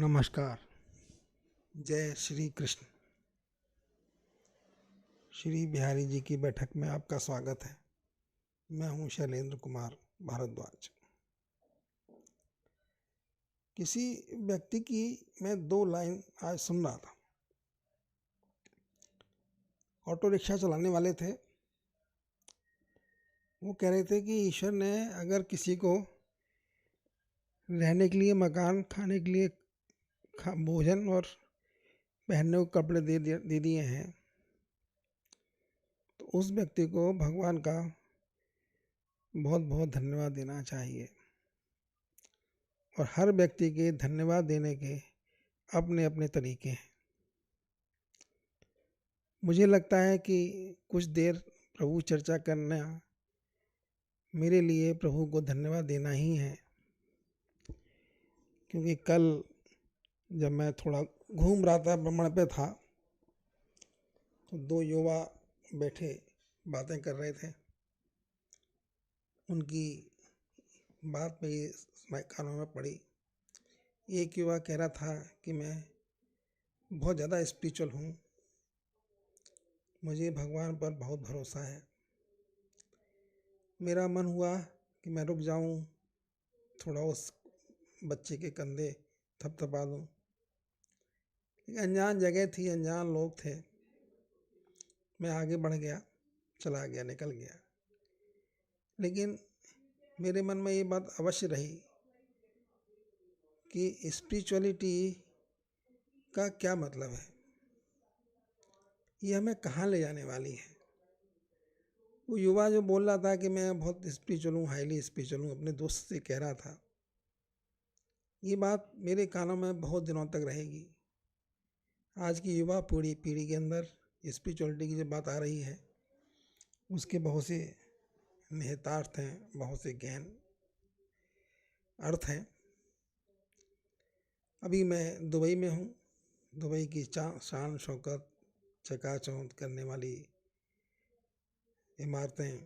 नमस्कार। जय श्री कृष्ण। श्री बिहारी जी की बैठक में आपका स्वागत है। मैं हूं शैलेंद्र कुमार भारद्वाज। किसी व्यक्ति की मैं 2 लाइन आज सुन रहा था। ऑटो रिक्शा चलाने वाले थे। वो कह रहे थे कि ईश्वर ने अगर किसी को रहने के लिए मकान, खाने के लिए भोजन और पहनने को कपड़े दे दिए हैं तो उस व्यक्ति को भगवान का बहुत बहुत धन्यवाद देना चाहिए। और हर व्यक्ति के धन्यवाद देने के अपने अपने तरीके हैं। मुझे लगता है कि कुछ देर प्रभु चर्चा करना मेरे लिए प्रभु को धन्यवाद देना ही है, क्योंकि कल जब मैं थोड़ा घूम रहा था, भ्रमण पे था, तो 2 युवा बैठे बातें कर रहे थे। उनकी बात मेरे कानों में पड़ी। एक युवा कह रहा था कि मैं बहुत ज़्यादा स्पिरिचुअल हूँ, मुझे भगवान पर बहुत भरोसा है। मेरा मन हुआ कि मैं रुक जाऊँ, थोड़ा उस बच्चे के कंधे थपथपा दूँ। अनजान जगह थी, अनजान लोग थे। मैं आगे बढ़ गया, चला गया, निकल गया। लेकिन मेरे मन में ये बात अवश्य रही कि स्पिरिचुअलिटी का क्या मतलब है, ये हमें कहाँ ले जाने वाली है। वो युवा जो बोल रहा था कि मैं बहुत स्पिरिचुअल हूँ, हाईली स्पिरिचुअल हूँ, अपने दोस्त से कह रहा था, ये बात मेरे कानों में बहुत दिनों तक रहेगी। आज की युवा पीढ़ी के अंदर स्पिरिचुअलिटी की जो बात आ रही है, उसके बहुत से निहितार्थ हैं, बहुत से गहन अर्थ हैं। अभी मैं दुबई में हूँ। दुबई की शान शौकत, चकाचौंध करने वाली इमारतें,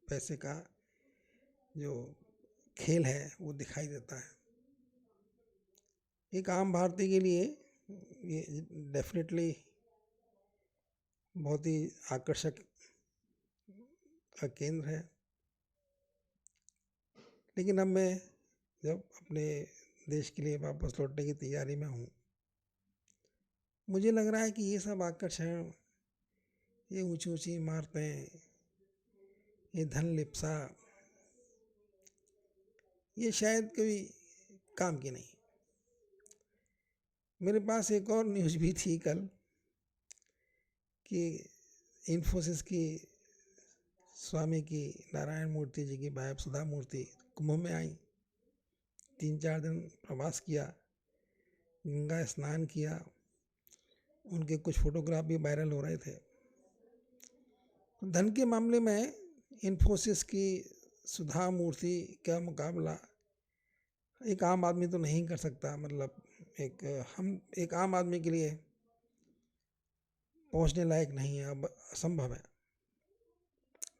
पैसे का जो खेल है वो दिखाई देता है। एक आम भारतीय के लिए ये डेफिनेटली बहुत ही आकर्षक का केंद्र है। लेकिन अब मैं जब अपने देश के लिए वापस लौटने की तैयारी में हूँ, मुझे लग रहा है कि ये सब आकर्षण, ये ऊंची ऊंची इमारतें, ये धन लिप्सा, ये शायद कभी काम की नहीं। मेरे पास एक और न्यूज़ भी थी कल कि इन्फोसिस की स्वामी की नारायण मूर्ति जी की वाइफ सुधा मूर्ति कुंभ में आई, 3-4 दिन प्रवास किया, गंगा स्नान किया। उनके कुछ फोटोग्राफ भी वायरल हो रहे थे। धन के मामले में इन्फोसिस की सुधा मूर्ति का मुकाबला एक आम आदमी तो नहीं कर सकता। मतलब एक आम आदमी के लिए पहुंचने लायक नहीं है, अब असंभव है।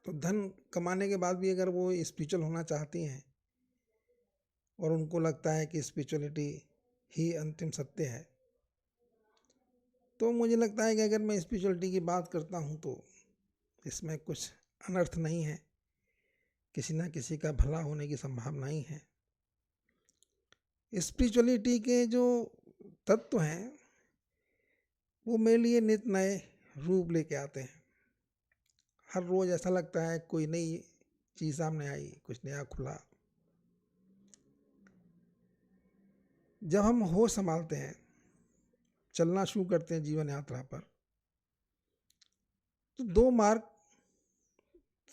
तो धन कमाने के बाद भी अगर वो स्पिरिचुअल होना चाहती हैं और उनको लगता है कि स्पिरिचुअलिटी ही अंतिम सत्य है, तो मुझे लगता है कि अगर मैं स्पिरिचुअलिटी की बात करता हूँ तो इसमें कुछ अनर्थ नहीं है, किसी ना किसी का भला होने की संभावना ही है। स्पिरिचुअलिटी के जो तत्व हैं वो मेरे लिए नित नए रूप लेके आते हैं। हर रोज ऐसा लगता है कोई नई चीज़ सामने आई, कुछ नया खुला। जब हम होश संभालते हैं, चलना शुरू करते हैं जीवन यात्रा पर, तो 2 मार्ग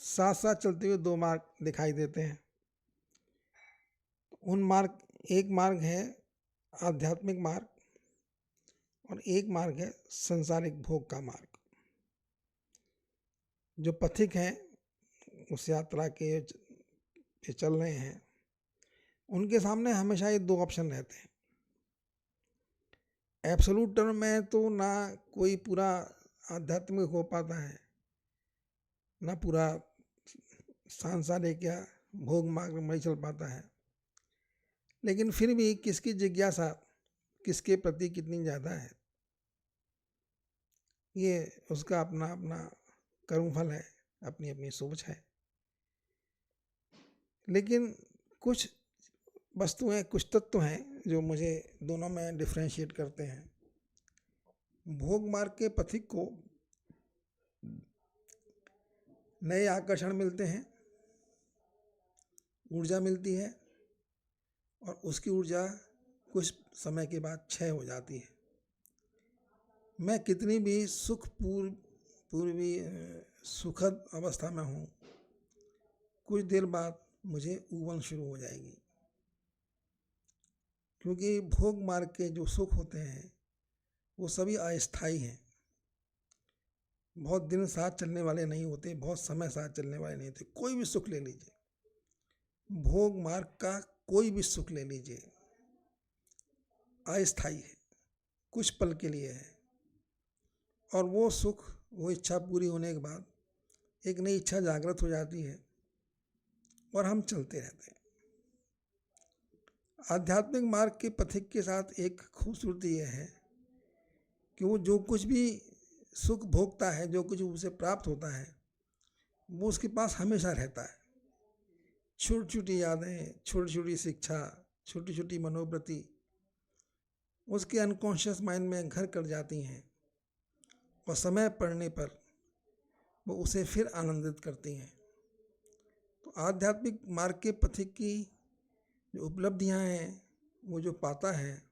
साथ साथ चलते हुए 2 मार्ग दिखाई देते हैं। एक मार्ग है आध्यात्मिक मार्ग और एक मार्ग है संसारिक भोग का मार्ग। जो पथिक हैं उस यात्रा के पे चल रहे हैं, उनके सामने हमेशा ये 2 ऑप्शन रहते हैं। एब्सोल्यूट टर्म में तो ना कोई पूरा आध्यात्मिक हो पाता है, ना पूरा सांसारिक या भोग मार्ग में चल पाता है। लेकिन फिर भी किसकी जिज्ञासा किसके प्रति कितनी ज़्यादा है, ये उसका अपना अपना कर्मफल है, अपनी अपनी सोच है। लेकिन कुछ वस्तुएं, कुछ तत्व हैं जो मुझे दोनों में डिफ्रेंशिएट करते हैं। भोग मार्ग के पथिक को नए आकर्षण मिलते हैं, ऊर्जा मिलती है, और उसकी ऊर्जा कुछ समय के बाद क्षय हो जाती है। मैं कितनी भी पूर्वी सुखद अवस्था में हूँ, कुछ देर बाद मुझे ऊबन शुरू हो जाएगी, क्योंकि भोग मार्ग के जो सुख होते हैं वो सभी अस्थायी हैं, बहुत दिन साथ चलने वाले नहीं होते, बहुत समय साथ चलने वाले नहीं होते। कोई भी सुख ले लीजिए, भोग मार्ग का कोई भी सुख ले लीजिए, अस्थायी है, कुछ पल के लिए है, और वो सुख, वो इच्छा पूरी होने के बाद एक नई इच्छा जागृत हो जाती है और हम चलते रहते हैं। आध्यात्मिक मार्ग के पथिक के साथ एक खूबसूरती यह है कि वो जो कुछ भी सुख भोगता है, जो कुछ उसे प्राप्त होता है, वो उसके पास हमेशा रहता है। छोटी छोटी यादें, छोटी छोटी शिक्षा, छोटी छोटी मनोवृत्ति उसके अनकॉन्शियस माइंड में घर कर जाती हैं, और समय पड़ने पर वो उसे फिर आनंदित करती हैं। तो आध्यात्मिक मार्ग के पथिक की जो उपलब्धियां हैं, वो जो पाता है,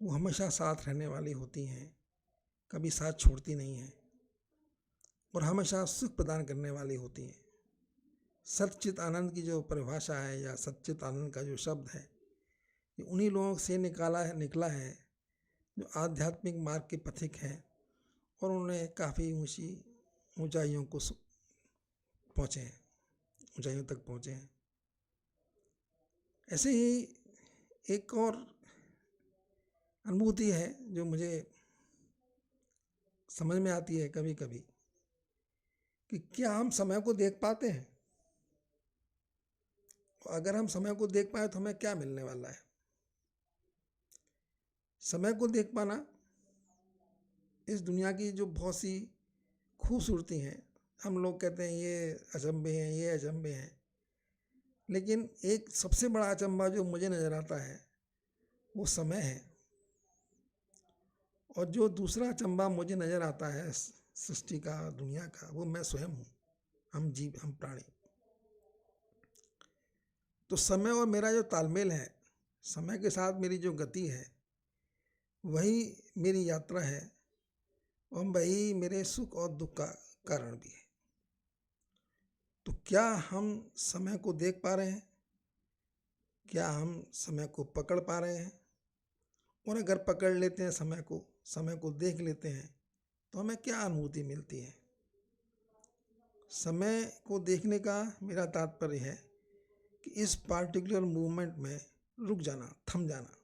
वो हमेशा साथ रहने वाली होती हैं, कभी साथ छोड़ती नहीं हैं, और हमेशा सुख प्रदान करने वाली होती हैं। सच्चित आनंद की जो परिभाषा है, या सच्चित आनंद का जो शब्द है, ये उन्हीं लोगों से निकला है जो आध्यात्मिक मार्ग के पथिक हैं, और उन्होंने काफ़ी ऊंचाइयों को पहुँचे हैं, ऊंचाइयों तक पहुँचे हैं। ऐसे ही एक और अनुभूति है जो मुझे समझ में आती है कभी कभी, कि क्या हम समय को देख पाते हैं? अगर हम समय को देख पाए तो हमें क्या मिलने वाला है? समय को देख पाना इस दुनिया की जो बहुत सी खूबसूरती हैं, हम लोग कहते हैं ये अचंभे हैं, ये अचंभे हैं, लेकिन एक सबसे बड़ा अचंभा जो मुझे नज़र आता है वो समय है। और जो दूसरा अचंभा मुझे नज़र आता है सृष्टि का, दुनिया का, वो मैं स्वयं हूँ, हम जीव, हम प्राणी। तो समय और मेरा जो तालमेल है, समय के साथ मेरी जो गति है, वही मेरी यात्रा है, और वही मेरे सुख और दुख का कारण भी है। तो क्या हम समय को देख पा रहे हैं? क्या हम समय को पकड़ पा रहे हैं? और अगर पकड़ लेते हैं समय को देख लेते हैं, तो हमें क्या अनुभूति मिलती है? समय को देखने का मेरा तात्पर्य है कि इस पार्टिकुलर मूवमेंट में रुक जाना, थम जाना,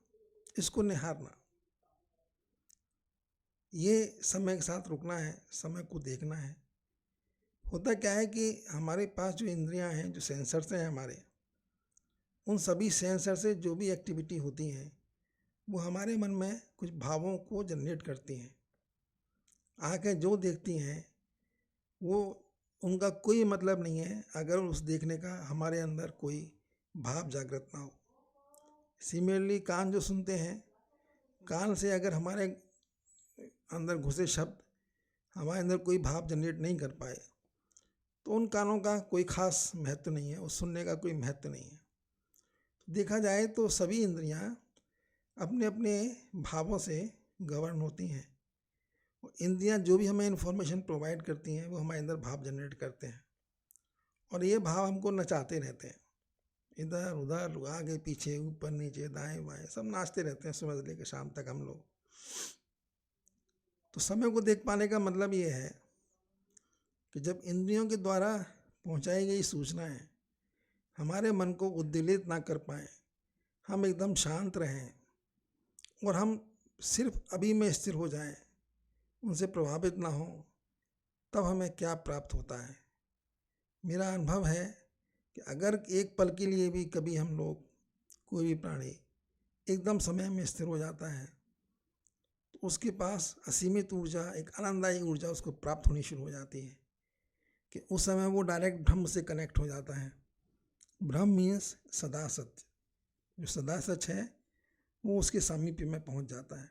इसको निहारना। ये समय के साथ रुकना है, समय को देखना है। होता क्या है कि हमारे पास जो इंद्रियां हैं, जो सेंसर्स हैं हमारे, उन सभी सेंसर से जो भी एक्टिविटी होती हैं, वो हमारे मन में कुछ भावों को जनरेट करती हैं। आँखें जो देखती हैं, वो उनका कोई मतलब नहीं है अगर उस देखने का हमारे अंदर कोई भाव जागृत ना हो। सिमिलरली कान जो सुनते हैं, कान से अगर हमारे अंदर घुसे शब्द हमारे अंदर कोई भाव जनरेट नहीं कर पाए, तो उन कानों का कोई खास महत्व नहीं है, उस सुनने का कोई महत्व नहीं है। तो देखा जाए तो सभी इंद्रियां अपने अपने भावों से गवर्न होती हैं। इंद्रियां जो भी हमें इन्फॉर्मेशन प्रोवाइड करती हैं, वो हमारे अंदर भाव जनरेट करते हैं, और ये भाव हमको नचाते रहते हैं, इधर उधर, आगे पीछे, ऊपर नीचे, दाएं बाएं, सब नाचते रहते हैं सुबह से लेकर शाम तक हम लोग। तो समय को देख पाने का मतलब ये है कि जब इंद्रियों के द्वारा पहुंचाई गई सूचनाएं हमारे मन को उद्वेलित ना कर पाएं, हम एकदम शांत रहें और हम सिर्फ अभी में स्थिर हो जाएं, उनसे प्रभावित ना हो, तब हमें क्या प्राप्त होता है। मेरा अनुभव है कि अगर एक पल के लिए भी कभी हम लोग कोई भी प्राणी एकदम समय में स्थिर हो जाता है तो उसके पास असीमित ऊर्जा, एक आनंददायी ऊर्जा उसको प्राप्त होनी शुरू हो जाती है कि उस समय वो डायरेक्ट ब्रह्म से कनेक्ट हो जाता है। ब्रह्म मीन्स सदा सत्य, जो सदा सच है वो उसके सामीप्य में पहुंच जाता है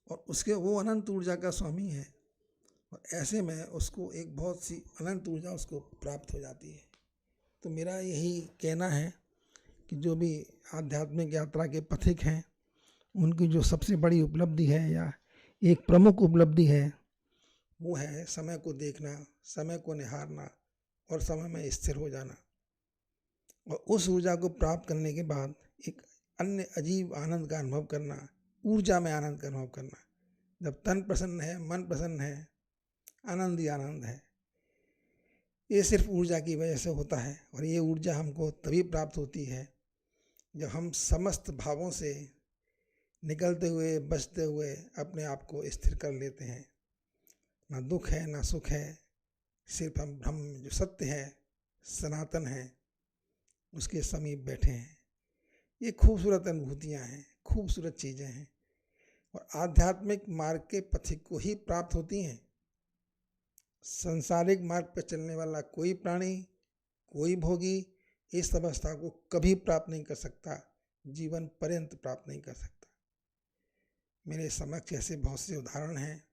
और उसके वो अनंत ऊर्जा का स्वामी है और ऐसे में उसको एक बहुत सी अनंत ऊर्जा उसको प्राप्त हो जाती है। तो मेरा यही कहना है कि जो भी आध्यात्मिक यात्रा के पथिक हैं उनकी जो सबसे बड़ी उपलब्धि है या एक प्रमुख उपलब्धि है वो है समय को देखना, समय को निहारना और समय में स्थिर हो जाना। और उस ऊर्जा को प्राप्त करने के बाद एक अन्य अजीब आनंद का अनुभव करना, ऊर्जा में आनंद का अनुभव करना। जब तन प्रसन्न है, मन प्रसन्न है, आनंद ही आनंद है। ये सिर्फ ऊर्जा की वजह से होता है और ये ऊर्जा हमको तभी प्राप्त होती है जब हम समस्त भावों से निकलते हुए, बचते हुए अपने आप को स्थिर कर लेते हैं। ना दुख है, ना सुख है, सिर्फ हम ब्रह्म जो सत्य है, सनातन है, उसके समीप बैठे हैं। ये खूबसूरत अनुभूतियाँ हैं, खूबसूरत चीज़ें हैं और आध्यात्मिक मार्ग के पथिक को ही प्राप्त होती हैं। सांसारिक मार्ग पर चलने वाला कोई प्राणी, कोई भोगी इस अवस्था को कभी प्राप्त नहीं कर सकता, जीवन पर्यंत प्राप्त नहीं कर सकता। मेरे समक्ष ऐसे बहुत से उदाहरण हैं,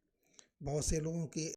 बहुत से लोगों की